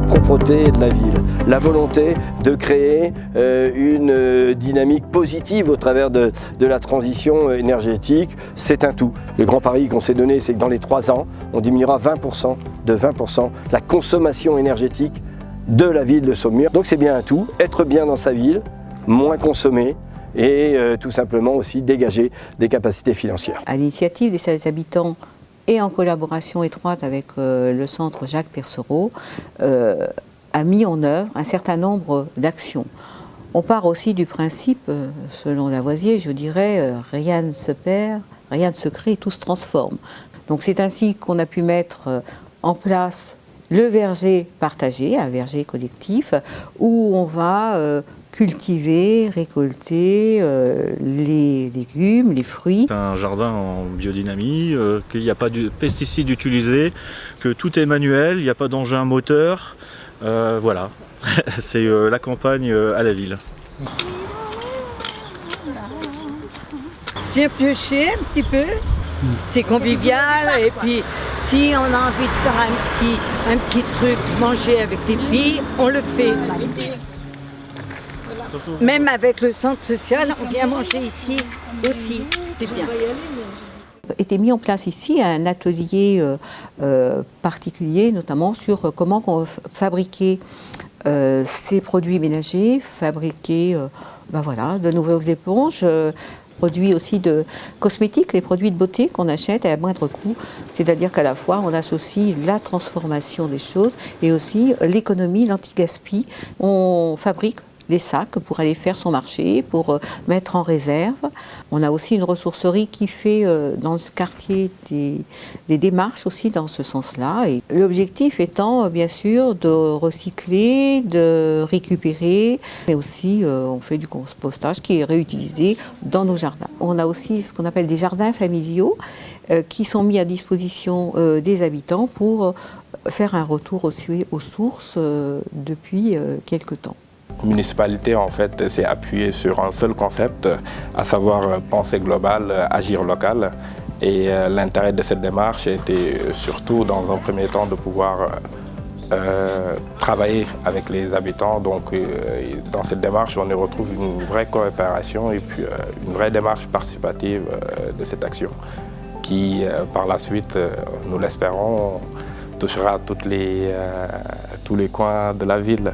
la propreté de la ville, la volonté de créer une dynamique positive au travers de la transition énergétique. C'est un tout. Le grand pari qu'on s'est donné, c'est que dans les 3 ans, on diminuera de 20% la consommation énergétique de la ville de Saumur. Donc c'est bien un tout, être bien dans sa ville, moins consommer, et tout simplement aussi dégager des capacités financières. À l'initiative des services habitants et en collaboration étroite avec le centre Jacques Percereau, a mis en œuvre un certain nombre d'actions. On part aussi du principe, selon Lavoisier, je dirais, rien ne se perd, rien ne se crée, tout se transforme. Donc c'est ainsi qu'on a pu mettre en place le verger partagé, un verger collectif, où on va cultiver, récolter les légumes, les fruits. C'est un jardin en biodynamie, qu'il n'y a pas de pesticides utilisés, que tout est manuel, il n'y a pas d'engin moteur. Voilà, c'est la campagne à la ville. Je viens piocher un petit peu, c'est convivial, et puis si on a envie de faire un petit truc, manger avec les filles, on le fait. Même avec le centre social, on vient manger ici aussi, c'est bien. A été mis en place ici un atelier particulier, notamment sur comment fabriquer ces produits ménagers, fabriquer voilà, de nouvelles éponges, produits aussi de cosmétiques, les produits de beauté qu'on achète à moindre coût. C'est-à-dire qu'à la fois, on associe la transformation des choses et aussi l'économie, l'anti-gaspi. On fabrique des sacs pour aller faire son marché, pour mettre en réserve. On a aussi une ressourcerie qui fait dans ce quartier des démarches aussi dans ce sens-là. Et l'objectif étant bien sûr de recycler, de récupérer, mais aussi on fait du compostage qui est réutilisé dans nos jardins. On a aussi ce qu'on appelle des jardins familiaux qui sont mis à disposition des habitants pour faire un retour aussi aux sources depuis quelque temps. La municipalité en fait s'est appuyée sur un seul concept, à savoir penser global, agir local. Et l'intérêt de cette démarche était surtout dans un premier temps de pouvoir travailler avec les habitants. Donc dans cette démarche on y retrouve une vraie coopération et puis une vraie démarche participative de cette action qui par la suite, nous l'espérons, touchera tous les coins de la ville.